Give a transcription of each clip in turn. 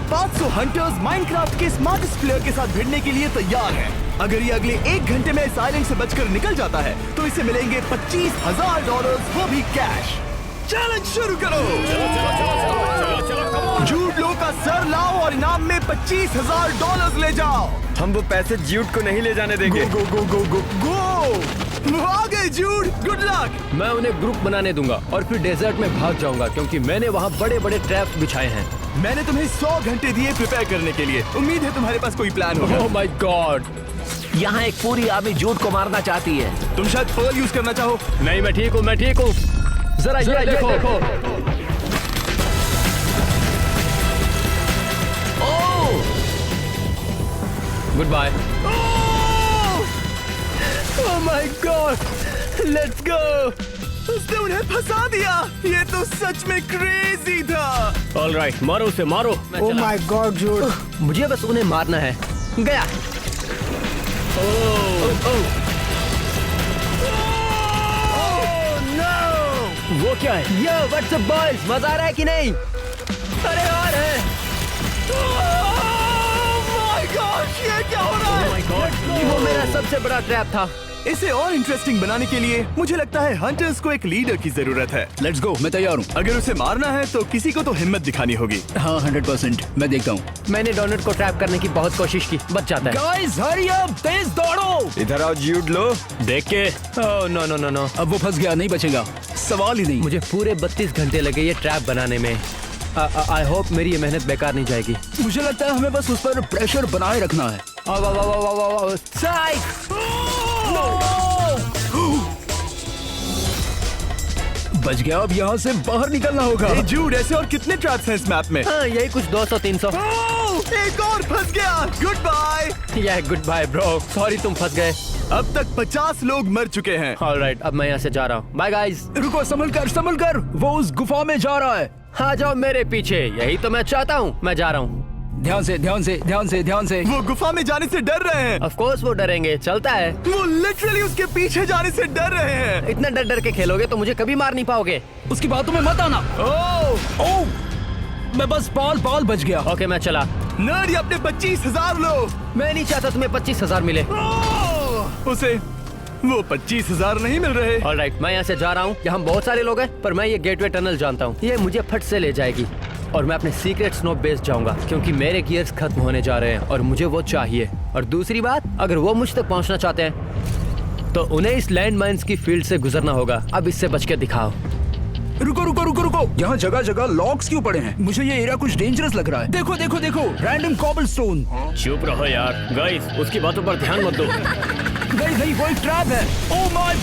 500 hunters Minecraft के smartest player के साथ भिड़ने के लिए तैयार हैं। अगर ये अगले 1 घंटे में इस आइलैंड से बचकर निकल जाता है तो इसे मिलेंगे $25,000, वो भी कैश। चैलेंज शुरू करो। जूड लो का सर लाओ और इनाम में $25,000 ले जाओ। हम वो पैसे जूड को नहीं ले जाने देंगे। गो गो गो गो गो आ गए जूड, गुड लक। मैं उन्हें ग्रुप बनाने दूंगा और फिर डेजर्ट में भाग जाऊंगा क्योंकि मैंने वहाँ बड़े बड़े ट्रैप्स बिछाए हैं। मैंने तुम्हें 100 घंटे दिए प्रिपेयर करने के लिए। उम्मीद है तुम्हारे पास कोई प्लान होगा। ओह माय गॉड, यहाँ एक पूरी आर्मी जूड को मारना चाहती है। तुम शायद पर्ल यूज करना चाहो। नहीं मैं ठीक हूँ, मैं ठीक हूँ। जरा ये देखो। Goodbye. Oh my god, let's go. उसने उन्हें फंसा दिया। ये तो सच में क्रेजी था। ऑल राइट, मारो उसे, मारो। ओह माय गॉड जूड, मुझे बस उन्हें मारना है। गया। वो क्या है? यो व्हाट्स अप बॉयज, मजा आ रहा है कि नहीं? अरे यार है। माय गॉड, ये क्या हो रहा है? Oh my God, वो मेरा सबसे बड़ा ट्रैप था। इसे और इंटरेस्टिंग बनाने के लिए मुझे लगता है हंटर्स को एक लीडर की जरूरत है। लेट्स गो, मैं तैयार हूँ। अगर उसे मारना है तो किसी को तो हिम्मत दिखानी होगी। हाँ 100%, मैं देखता हूँ। मैंने डोनट को ट्रैप करने की बहुत कोशिश की, बच जाता है। गाइस हरी अप, तेज दौड़ो। इधर आओ जूड लो। देख के। Oh no no no no, अब वो फंस गया, नहीं बचेगा, सवाल ही नहीं। मुझे पूरे 32 घंटे लगे ये ट्रैप बनाने में। आई होप मेरी ये मेहनत बेकार नहीं जाएगी। मुझे लगता है हमें बस उस पर प्रेशर बनाए रखना है। बच गया, अब यहाँ से बाहर निकलना होगा। ए जूड, ऐसे और कितने ट्रैप्स हैं इस मैप में? हाँ, यही कुछ 200-300। एक और फंस गया। Goodbye. यह गुड बाय ब्रो, सॉरी तुम फंस गए। अब तक 50 लोग मर चुके हैं। ऑलराइट, अब मैं यहाँ से जा रहा हूँ। Bye guys. रुको, संभल कर, वो उस गुफा में जा रहा है। हाँ जाओ मेरे पीछे, यही तो मैं चाहता हूँ। मैं जा रहा हूँ। ध्यान से। वो गुफा में जाने से डर रहे हैं। ऑफ कोर्स वो डरेंगे, चलता है। वो लिटरली उसके पीछे जाने से डर रहे हैं। इतना डर डर के खेलोगे तो मुझे कभी मार नहीं पाओगे। उसकी बातों में मत आना। ओह, मैं बस बाल बच गया। ओके मैं चला। नर्ड, अपने 25,000 लो। मैं नहीं चाहता तुम्हें 25,000 मिले। उसे वो 25,000 नहीं मिल रहे। ऑलराइट, मैं यहाँ से जा रहा हूँ। यहाँ बहुत सारे लोग हैं पर मैं ये गेटवे टनल जानता हूँ। ये मुझे फट से ले जाएगी और मैं अपने सीक्रेट स्नो बेस जाऊंगा क्योंकि मेरे गियर्स खत्म होने जा रहे हैं और मुझे वो चाहिए। और दूसरी बात, अगर वो मुझ तक पहुंचना चाहते हैं तो उन्हें इस लैंड माइन्स की फील्ड से गुजरना होगा। अब इससे बच के दिखाओ। रुको, यहाँ जगह जगह लॉक्स क्यों पड़े हैं? मुझे ये एरिया कुछ डेंजरस लग रहा है। देखो, रैंडम कॉबलस्टोन। चुप रहो यार गाइस, उसकी बातों पर ध्यान मत दो। नहीं, वो एक ट्रैप है। ओह माय,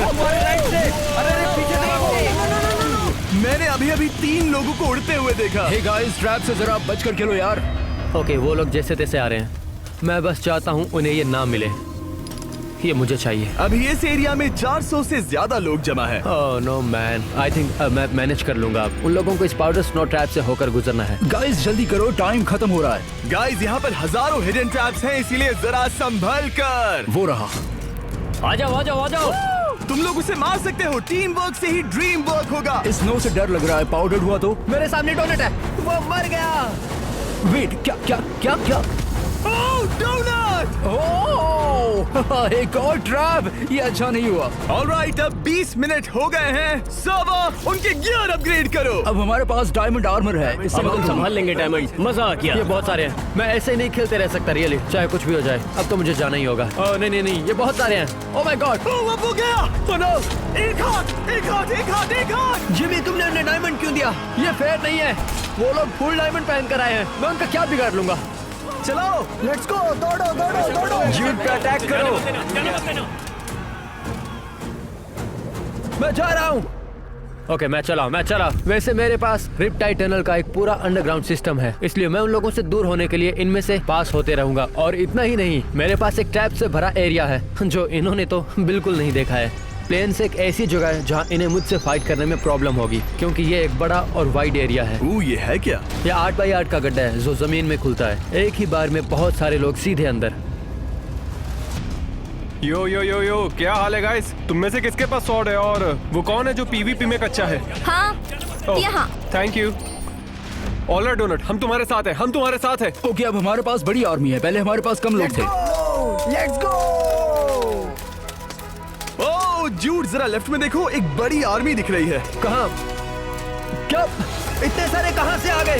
हमारे राइट से। अरे पीछे देखो। मैंने अभी 3 लोगों को उड़ते हुए देखा। हे गाइस, ट्रैप से जरा बच कर खेलो यार। ओके, वो लोग जैसे तैसे आ रहे हैं। मैं बस चाहता हूँ उन्हें ये ना मिले। ये मुझे चाहिए। अभी इस एरिया में 400 से ज्यादा लोग जमा है। Oh no man, I think मैं मैनेज कर लूंगा। उन लोगों को इस पाउडर स्नो ट्रैप से होकर गुजरना है। गाइस जल्दी करो, टाइम खत्म हो रहा है। गाइस, यहाँ पर हजारों हिडन ट्रैप्स हैं, इसीलिए जरा संभल कर। वो रहा। आ जाओ। तुम लोग उसे मार सकते हो। टीम वर्क से ही ड्रीम वर्क होगा। स्नो से डर लग रहा है, पाउडर हुआ तो। मेरे सामने डोनट है, वो मर गया। वेट, क्या? ओह, डोनट! ओह, एक और ट्रैप। ये अच्छा नहीं हुआ। ऑलराइट, अब 20 मिनट हो गए हैं। सर्वर, उनके गियर अपग्रेड करो। अब हमारे पास डायमंड आर्मर है, इससे अब हम मदद संभाल लेंगे डायमंड। मजा आ गया। ये बहुत सारे हैं, मैं ऐसे नहीं खेलते रह सकता रियली, चाहे कुछ भी हो जाए। अब तो मुझे जाना ही होगा। ओह नहीं, ये बहुत सारे हैं। ओह माय गॉड, ओह, अब हो गया। Oh no. एक हाथ। जिमी, तुमने उन्हें डायमंड क्यों दिया? ये फेयर नहीं है। वो लोग फुल डायमंड पहन कर आए हैं, मैं उनका क्या बिगाड़ लूंगा। चलो, लेट्स गो। दौड़ो। जूड पे अटैक करो। मैं जा रहा हूँ। ओके, मैं चला। वैसे मेरे पास रिपटाइड टनल का एक पूरा अंडरग्राउंड सिस्टम है, इसलिए मैं उन लोगों से दूर होने के लिए इनमें से पास होते रहूंगा। और इतना ही नहीं, मेरे पास एक ट्रैप से भरा एरिया है जो इन्होंने तो बिल्कुल नहीं देखा है। प्लेन्स एक ऐसी जगह है जहाँ इन्हें मुझसे फाइट करने में प्रॉब्लम होगी क्योंकि ये एक बड़ा और वाइड एरिया है। ये है क्या? ये 8x8 का गड्ढा है जो जमीन में खुलता है। एक ही बार में बहुत सारे लोग सीधे अंदर। यो, क्या हाल है गाइस? तुम में से किसके पास स्वॉर्ड है और वो कौन है जो पीवीपी में कच्चा है? हाँ, यहाँ। Thank you. ऑलराइट डोनट, हम तुम्हारे साथ हैं, हम तुम्हारे साथ हैं। ओके, अब हमारे पास बड़ी आर्मी है, पहले हमारे पास कम लोग थे। Let's go. ओह जूड, जरा लेफ्ट में देखो, एक बड़ी आर्मी दिख रही है। कहाँ? क्या इतने सारे कहाँ से आ गए?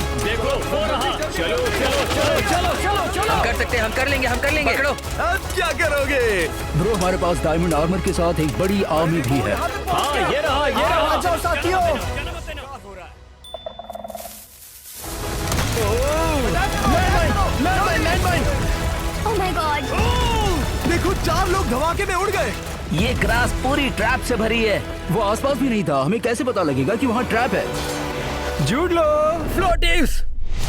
हम कर सकते हैं, हम कर लेंगे, हम कर लेंगे। पकड़ो। अब क्या करोगे? ब्रो, हमारे पास डायमंड आर्मर के साथ एक बड़ी आर्मी भी है। हाँ, ये रहा। जाओ साथियों। ओह माय गॉड। देखो 4 लोग धमाके में उड़ गए। ये ग्रास पूरी ट्रैप से भरी है। वो आसपास भी नहीं था, हमें कैसे पता लगेगा कि वहाँ ट्रैप है? जूड लो। फ्लोटिव्स।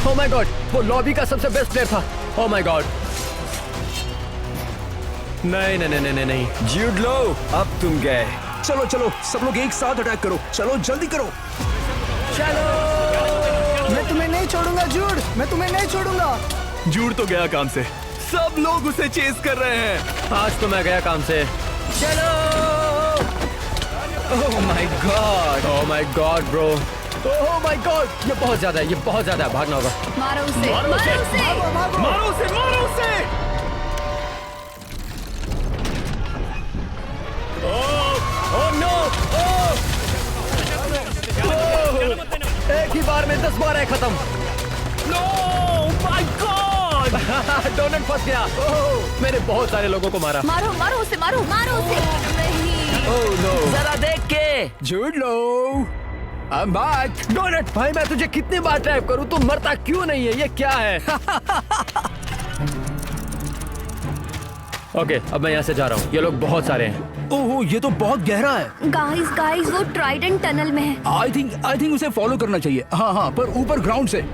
ओह माय गॉड, वो लॉबी का सबसे बेस्ट प्लेयर था। ओह माय गॉड। नहीं नहीं नहीं नहीं नहीं। जूड लो, अब तुम गए। चलो चलो, सब लोग एक साथ अटैक करो, चलो जल्दी करो। मैं तुम्हें नहीं छोड़ूंगा जूड, मैं तुम्हें नहीं छोड़ूंगा। जूड तो गया काम से, सब लोग उसे चेस कर रहे हैं। आज तो मैं गया काम से। ओह my God. Oh my God bro. Oh my God, ये बहुत ज्यादा है, ये बहुत ज्यादा है। भागना होगा। मारो उसे, मारो उसे। मारो उसे, मारो उसे। Oh no. एक ही बार में 10 बार है खत्म। No my God. डोनट फंस गया। मैंने बहुत सारे लोगों को मारा। मारो मारो उसे, मारो मारो उसे। नहीं। Oh no. जरा देख के। जूड लो, आई एम बैक। डोनट भाई, मैं तुझे कितनी बार ट्रैप करूं, तू मरता क्यों नहीं है? ये क्या है? ओके, अब मैं यहाँ से जा रहा हूँ। ये लोग बहुत सारे हैं। ओह, ये तो बहुत गहरा है। गाइस गाइस, वो ट्राइडेंट टनल में है। आई थिंक उसे फॉलो करना चाहिए। हाँ हाँ, पर ऊपर ग्राउंड से।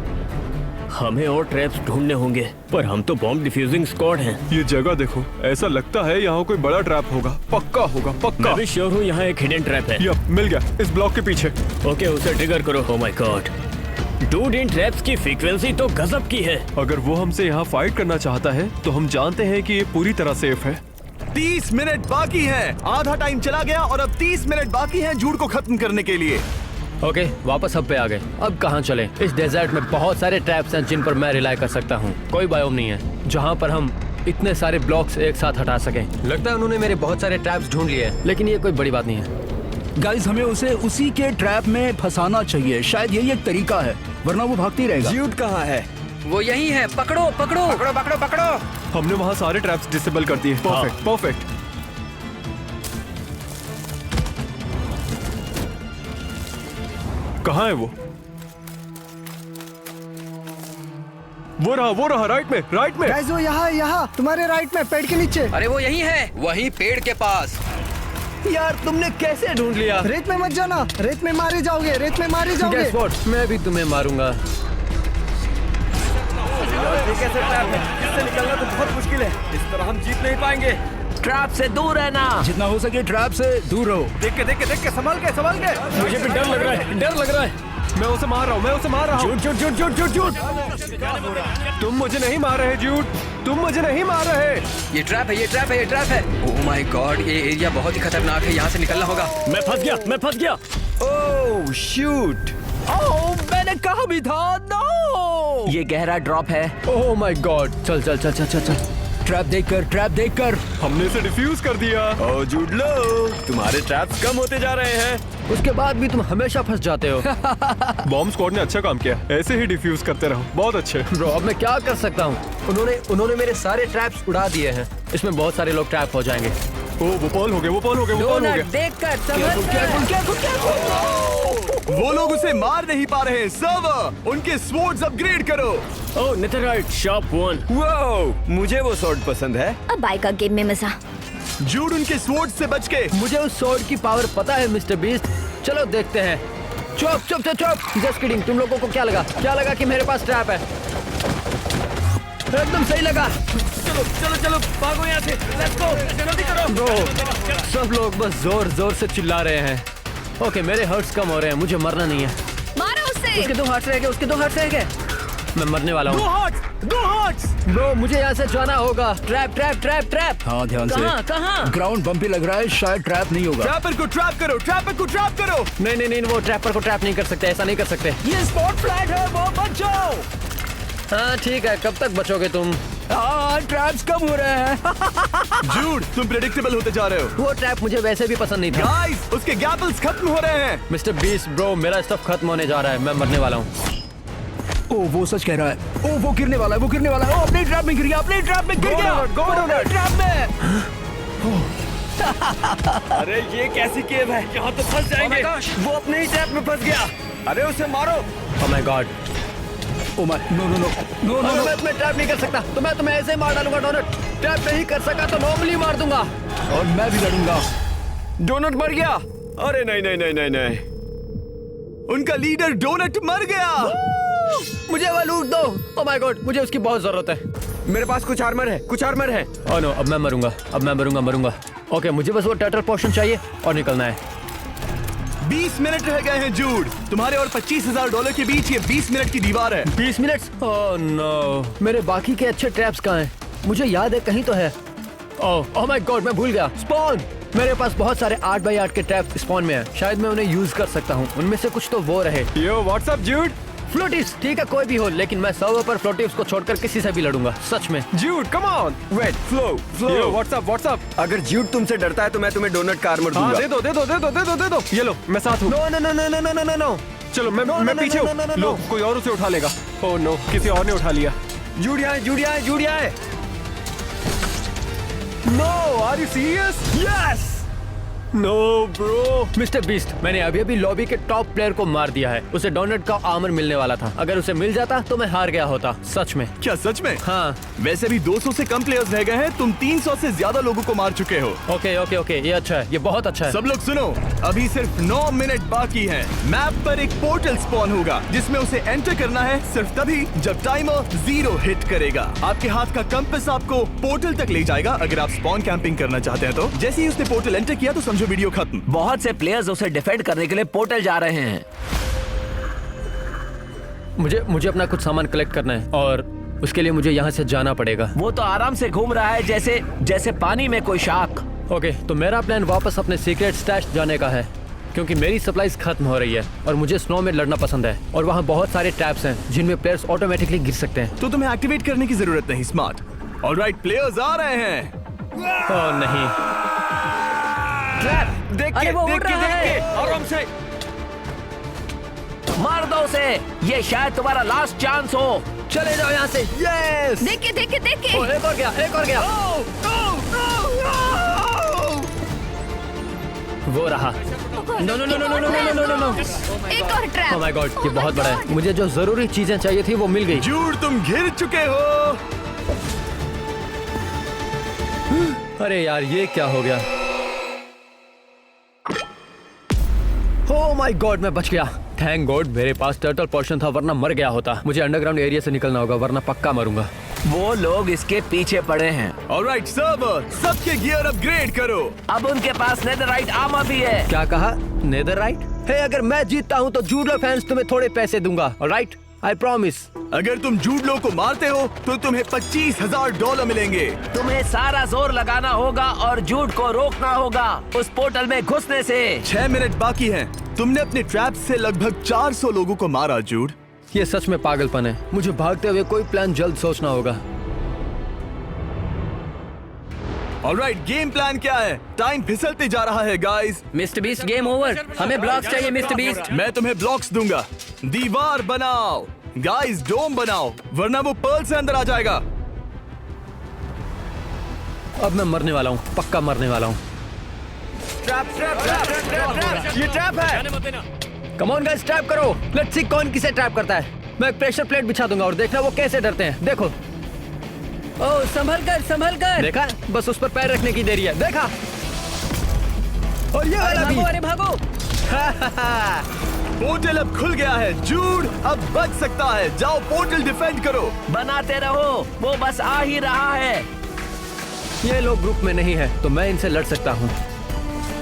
हमें और ट्रैप्स ढूंढने होंगे, पर हम तो बॉम्ब डिफ्यूजिंग स्क्वाड हैं। ये जगह देखो, ऐसा लगता है यहाँ कोई बड़ा ट्रैप होगा। पक्का होगा, पक्का। मैं भी श्योर हूँ यहाँ एक हिडन ट्रैप है। यप, मिल गया, इस ब्लॉक के पीछे। ओके, उसे ट्रिगर करो। ओह my God, dude, in traps की फ्रीक्वेंसी तो गजब की है। अगर वो हमसे यहाँ फाइट करना चाहता है तो हम जानते हैं कि ये पूरी तरह सेफ है। 30 मिनट बाकी है, आधा टाइम चला गया और अब 30 मिनट बाकी हैं जूड को खत्म करने के लिए। ओके, वापस हब पे आ गए। अब कहाँ चले? इस डेजर्ट में बहुत सारे ट्रैप्स हैं जिन पर मैं रिलाई कर सकता हूँ। कोई बायोम नहीं है जहाँ पर हम इतने सारे ब्लॉक्स एक साथ हटा सकें। लगता है उन्होंने मेरे बहुत सारे ट्रैप्स ढूंढ लिए हैं, लेकिन ये कोई बड़ी बात नहीं है। गाइस, हमें उसे उसी के ट्रैप में फंसाना चाहिए। शायद यही एक तरीका है, वरना वो भागती रहेगा। जूड कहाँ है? वो यही है। पकड़ो पकड़ो पकड़ो पकड़ो पकड़ो। हमने वहाँ सारे ट्रैप्स डिसेबल कर दिए। Perfect, perfect. कहाँ है वो? वो रहा राइट में, राइट में। गाइस वो यहाँ तुम्हारे राइट में, पेड़ के नीचे। अरे वो यही है, वही पेड़ के पास। यार, तुमने कैसे ढूंढ लिया? रेत में मत जाना, रेत में मारे जाओगे, रेत में मारे जाओगे। Guess what? मैं भी तुम्हें मारूंगा। कैसे ट्रैप है, इससे निकलना तो बहुत मुश्किल है। इस तरह हम जीत नहीं पाएंगे। ट्रैप से दूर रहना। जितना हो सके ट्रैप से दूर रहो। देख के संभाल के। मुझे भी डर लग रहा है, डर लग रहा है। मैं उसे मार रहा हूँ, झूठ। तुम मुझे नहीं मार रहे जूड, तुम मुझे नहीं मार रहे। ये ट्रैप है, ये ट्रैप है, ये ट्रैप है। ओह माय गॉड, ये एरिया बहुत ही खतरनाक है। यहाँ से निकलना होगा। मैं फंस गया। ओह शूट। ओह, मैंने कहा भी था। नो, ये गहरा ड्रॉप है। ओह माय गॉड। चल। ट्रैप देखकर। हमने इसे डिफ्यूज कर दिया। ओ जूड लो, तुम्हारे ट्रैप्स कम होते जा रहे हैं। उसके बाद भी तुम हमेशा फंस जाते हो। बॉम्ब स्क्वाड ने अच्छा काम किया, ऐसे ही डिफ्यूज करते रहो। बहुत अच्छे। ब्रो, अब मैं क्या कर सकता हूँ? उन्होंने मेरे सारे ट्रैप्स उड़ा दिए हैं। इसमें बहुत सारे लोग ट्रैप हो जाएंगे। वो पॉल हो गए। वो लोग उसे मार नहीं पा रहे हैं। सर्वर, उनके स्वॉर्ड्स अपग्रेड करो। ओह, नेथरराइट शार्प 1। वाओ, मुझे वो स्वॉर्ड पसंद है। अब आएगा गेम में मजा। जूड उनके स्वॉर्ड से बच के। मुझे उस स्वॉर्ड की पावर पता है मिस्टर बीस्ट। चलो देखते हैं। चुप। Just kidding. तुम लोगों को क्या लगा कि मेरे पास ट्रैप है? एकदम सही लगा। चलो भागो यहाँ से। लेट्स गो, जल्दी करो। ब्रो, सब लोग बस जोर से चिल्ला रहे हैं। ओके, मेरे हर्ट्स कम हो रहे हैं, मुझे मरना नहीं है। मारो उसे। उसके 2 हार्ट्स रह गए। मैं मरने वाला दो हूँ। Hearts, 2 hearts. ब्रो मुझे यहाँ से जाना होगा। Trap trap trap trap. हाँ ध्यान से। कहाँ? ग्राउंड बम्पी लग रहा है, शायद ट्रैप नहीं होगा। ट्रैपर को ट्रैप करो, ट्रैपर को ट्रैप करो। नहीं नहीं नहीं, वो ट्रैपर को ट्रैप नहीं कर सकते, ऐसा नहीं कर सकते। ये स्पॉट फ्लैट है, वो बच जाओ। हाँ ठीक है, कब तक बचोगे तुम? हाँ ट्रैप्स कम हो रहे हैं। जूड, तुम प्रेडिक्टेबल होते जा रहे हो। वो ट्रैप मुझे वैसे भी पसंद नहीं था। गाइस, उसके गैपल्स खत्म हो रहे हैं। मिस्टर बीस्ट ब्रो, मेरा स्टफ खत्म होने जा रहा है, मैं मरने वाला हूँ। ओ वो सच कह रहा है। ओ वो गिरने वाला है, वो गिरने वाला है। ओ अपने ट्रैप में गिर गया, अपने ट्रैप में गिर गया। अपने ट्रैप में। अरे ये कैसी केव है? यहाँ तो फंस जाएंगे। वो अपने ही ट्रैप में फंस गया। अरे उसे मारो। Oh my god. Oh my, no no no no no. मैं तुम्हें ट्रैप नहीं कर सकता, तो मैं तुम्हें ऐसे ही मार डालूंगा। डोनट ट्रैप नहीं कर सका तो नॉर्मली मार दूंगा। और मैं भी लड़ूंगा। डोनट मर गया। अरे नहीं नहीं नहीं नहीं नहीं, उनका लीडर डोनट मर गया। मुझे वो लूट दो। ओह माय गॉड, मुझे उसकी बहुत जरूरत है। मेरे पास कुछ आर्मर है, कुछ आर्मर है। ओह नो, अब मैं मरूंगा, अब मैं मरूंगा। ओके, मुझे बस वो टर्टल पोर्शन चाहिए और निकलना है। 20 मिनट रह गए हैं जूड। तुम्हारे और $25,000 के बीच ये 20 मिनट की दीवार है। 20 मिनट? ओह नो, मेरे बाकी के अच्छे ट्रैप्स कहाँ हैं? मुझे याद है कहीं तो है। ओह माय गॉड, मैं भूल गया। स्पॉन। मेरे पास बहुत सारे 8x8 के ट्रैप स्पॉन में हैं। शायद मैं उन्हें यूज कर सकता हूँ। उनमें से कुछ तो वो रहे। यो व्हाट्सअप जूड। फ्लोटिव्स, ठीक है कोई भी हो, लेकिन मैं सर्वर पर फ्लोटिव्स को छोड़कर किसी से भी लड़ूंगा, सच में। Jude come on. Wait, flow. Yo what's up. अगर जूड तुमसे डरता है तो मैं तुम्हें डोनट का आर्मर हाँ दूंगा। दे दो। ये लो, मैं साथ हूँ। No no no no no no no no. चलो मैं पीछे हूँ। लो, कोई और उसे उठा लेगा। ओह नो, किसी और ने उठा लिया। जूड यहाँ है। No, are you serious? Yes. No bro. Mister Beast, मैंने अभी लॉबी के टॉप प्लेयर को मार दिया है। उसे डोनट का आर्मर मिलने वाला था। अगर उसे मिल जाता तो मैं हार गया होता, सच में। क्या सच में? हाँ। वैसे भी 200 से कम प्लेयर्स रह गए हैं। तुम 300 से ज्यादा लोगों को मार चुके हो। ओके, ये अच्छा है, ये बहुत अच्छा है। सब लोग सुनो, अभी सिर्फ 9 मिनट बाकी हैं। मैप पर एक पोर्टल स्पॉन होगा जिसमें उसे एंटर करना है सिर्फ तभी जब टाइमर 0 हिट करेगा। आपके हाथ का कंपास आपको पोर्टल तक ले जाएगा अगर आप स्पॉन कैंपिंग करना चाहते हैं तो। जैसे ही उसने पोर्टल एंटर किया तो समझो वीडियो खत्म। बहुत से प्लेयर्स उसे डिफेंड करने के लिए पोर्टल जा रहे हैं। मुझे अपना कुछ सामान कलेक्ट करना है और उसके लिए मुझे यहाँ से जाना पड़ेगा। वो तो आराम से घूम रहा है जैसे पानी में कोई शार्क। ओके, तो मेरा प्लान वापस अपने सीक्रेट स्टैश जाने का है, क्योंकि मेरी सप्लाईज खत्म हो रही है और मुझे स्नो में लड़ना पसंद है। और वहाँ बहुत सारे ट्रैप्स हैं जिनमें प्लेयर्स ऑटोमेटिकली गिर सकते हैं। तो तुम्हें एक्टिवेट करने की जरूरत नहीं, स्मार्ट। ऑलराइट, प्लेयर्स आ रहे हैं। ओह नहीं। ट्रैप देख के आराम से मार दो उसे, ये शायद तुम्हारा लास्ट चांस हो। चले जाओ यहाँ से। यस। देख के ओह, एक और गया। वो रहा। नो। एक और ट्रैप। ओह माय गॉड, ये बहुत बड़ा है। मुझे जो जरूरी चीजें चाहिए थी वो मिल गई। जूड, तुम घिर चुके हो। अरे यार, ये क्या हो गया? ओह माय गॉड, मैं बच गया। थैंक गॉड मेरे पास टर्टल पोर्शन था, वरना मर गया होता। मुझे अंडरग्राउंड एरिया से निकलना होगा, वरना पक्का मरूंगा। वो लोग इसके पीछे पड़े हैं। ऑलराइट सर्वर, सबके गियर अपग्रेड करो। अब उनके पास नेदरराइट आर्मर भी है। क्या कहा? नेदरराइट? हे, अगर मैं जीतता हूँ तो जूडो फैंस तुम्हें थोड़े पैसे दूंगा। Alright, I promise. अगर तुम जूडलो को मारते हो तो तुम्हें $25,000 मिलेंगे। तुम्हें सारा जोर लगाना होगा और जूड को रोकना होगा उस पोर्टल में घुसने से। 6 मिनट बाकी हैं। तुमने अपने ट्रैप से लगभग 400 लोगों को मारा जूड। ये सच में पागलपन है। मुझे भागते हुए कोई प्लान जल्द सोचना होगा। ऑलराइट, गेम प्लान क्या है? टाइम फिसलते जा रहा है guys. Mister beast, game over. हमें ब्लॉक्स चाहिए मिस्टर बीस्ट। मैं तुम्हें ब्लॉक्स दूंगा। दीवार बनाओ गाइस, डोम बनाओ, वरना वो पर्ल से अंदर आ जाएगा। अब मैं मरने वाला हूँ, पक्का मरने वाला हूँ। ये ट्रैप है। कम ऑन गाइस, ट्रैप करो। लेट्स सी कौन किसे ट्रैप करता है। मैं एक प्रेशर प्लेट बिछा दूंगा और देखना वो कैसे डरते हैं। देखो। ओह, संभल कर। देखा? बस उस पर पैर रखने की देरी है। देखा? और ये वाला भी। अरे भागो। पोर्टल अब खुल गया है। जूड अब बच सकता है। जाओ पोर्टल डिफेंड करो। बनाते रहो, वो बस आ ही रहा है। ये लोग ग्रुप में नहीं है तो मैं इनसे लड़ सकता हूँ।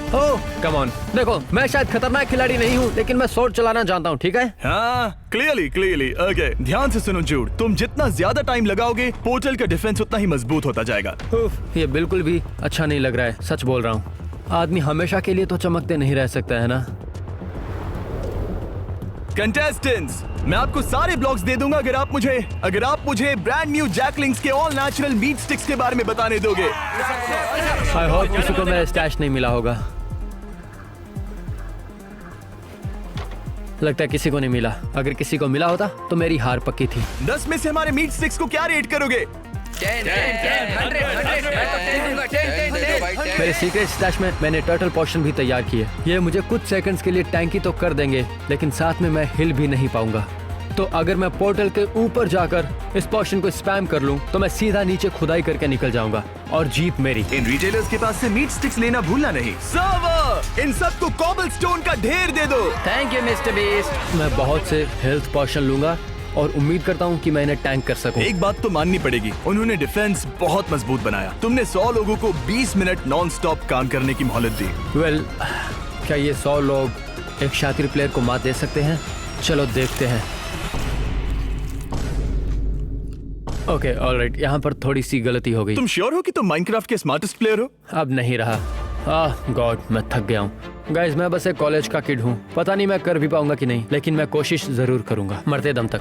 ओह कम ऑन, देखो मैं शायद खतरनाक खिलाड़ी नहीं हूँ, लेकिन मैं स्वॉर्ड चलाना जानता हूँ, ठीक है? हाँ, क्लियरली ओके। ध्यान से सुनो जूड, तुम जितना ज्यादा टाइम लगाओगे पोर्टल का डिफेंस उतना ही मजबूत होता जाएगा। उफ, ये बिल्कुल भी अच्छा नहीं लग रहा है, सच बोल रहा हूँ। आदमी हमेशा के लिए तो चमकते नहीं रह सकता है ना। कंटेस्टेंट्स, मैं आपको सारे ब्लॉक्स दे दूंगा अगर आप मुझे ब्रांड न्यू जैकलिंग्स के ऑल नेचुरल मीट स्टिक्स के बारे में बताने दोगे। आई होप किसी को मेरा स्टैश नहीं मिला होगा। लगता है किसी को नहीं मिला। अगर किसी को मिला होता तो मेरी हार पक्की थी। 10 में से हमारे मीट स्टिक्स को क्या रेट करोगे? 10 मैं तो 10 दूंगा, 10 मेरे सीक्रेट स्टैश में मैंने टर्टल पोशन भी तैयार किए। ये मुझे कुछ सेकंड्स के लिए टैंकी तो कर देंगे, लेकिन साथ में मैं हिल भी नहीं पाऊंगा। तो अगर मैं पोर्टल के ऊपर जाकर इस पोशन को स्पैम कर लूं, तो मैं सीधा नीचे खुदाई करके निकल जाऊंगा और जीत मेरी। इन रिटेलर्स के पास से मीट स्टिक्स लेना भूलना नहीं। सर्वर, इन सबको कॉबलस्टोन का ढेर दे दो। Thank you mister beast. मैं बहुत से हेल्थ पोशन लूंगा और उम्मीद करता हूँ कि मैं इन्हें टैंक कर सकूं। एक बात तो माननी पड़ेगी, उन्होंने डिफेंस बहुत मजबूत बनाया। तुमने 100 लोगों को 20 मिनट नॉन स्टॉप काम करने की मोहलत दी। वेल, क्या ये 100 लोग एक शातिर प्लेयर को मात दे सकते हैं? चलो देखते हैं। ओके ऑलराइट, यहाँ पर थोड़ी सी गलती हो गई। तुम श्योर हो कि तुम माइनक्राफ्ट के स्मार्टेस्ट प्लेयर हो? अब नहीं रहा। आह गॉड, मैं थक गया हूँ। गाइस, मैं बस एक कॉलेज का किड हूँ। पता नहीं मैं कर भी पाऊंगा कि नहीं, लेकिन मैं कोशिश जरूर करूंगा, मरते दम तक।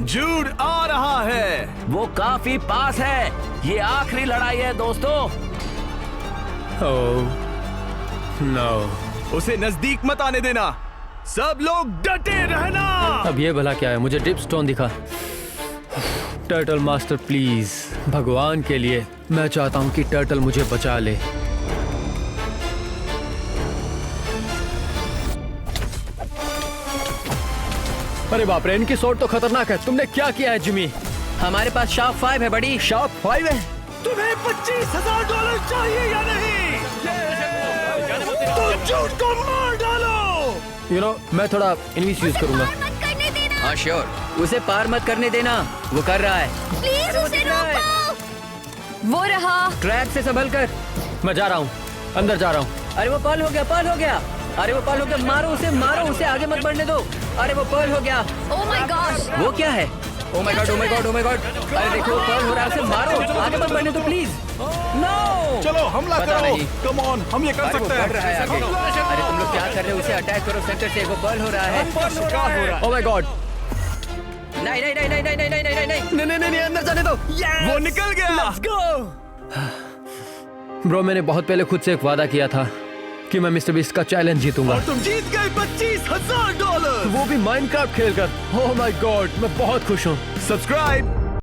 जूड आ रहा है। वो काफी पास है। ये आखिरी लड़ाई है दोस्तों। ओह नो, उसे नजदीक मत आने देना। सब लोग डटे रहना। अब ये भला क्या है? मुझे ड्रिप स्टोन दिखा। टर्टल मास्टर प्लीज, भगवान के लिए मैं चाहता हूँ कि टर्टल मुझे बचा ले। अरे बाप रे, इनकी शॉट तो खतरनाक है। तुमने क्या किया है जिमी? हमारे पास शार्प 5 है बड़ी। शार्प 5 है? तुम्हें $25,000 चाहिए या नहीं? तो जूड को मार डालो। मैं थोड़ा इंग्लिश यूज करूंगा। मत करने देना। हाँ श्योर, उसे पार मत करने देना, वो कर रहा है। प्लीज उसे रोको। वो रहा। ट्रैप से संभल कर। मैं जा रहा हूँ, अंदर जा रहा हूँ। अरे वो पर्ल हो गया, पर्ल हो गया। अरे वो पर्ल हो गया, मारो उसे, आगे मत बढ़ने दो। अरे वो पर्ल हो गया। ओह माय गॉड। वो क्या है? ओह my God, oh my God, oh my God. अरे देखो पर्ल हो रहा है, उसे मारो, आगे मत बढ़ने दो प्लीज। नो, चलो हमला पता करो। नहीं। कम ऑन, हम ये कर अरे वो सकते बढ़ रहा है आगे। अरे तुम लोग क्या कर रहे हो? उसे अटैक करो सेंटर से। वो पर्ल हो रहा है। ओह माय गॉड, नहीं नहीं नहीं नहीं नहीं नहीं नहीं नहीं नहीं, अंदर जाने दो। वो निकल गया। ब्रो, मैंने बहुत पहले खुद से एक वादा किया था कि मैं मिस्टर बीस्ट का चैलेंज जीतूंगा, और तुम जीत गए $25,000। वो भी माइनक्राफ्ट खेलकर। ओह माय गॉड, मैं बहुत खुश हूँ। सब्सक्राइब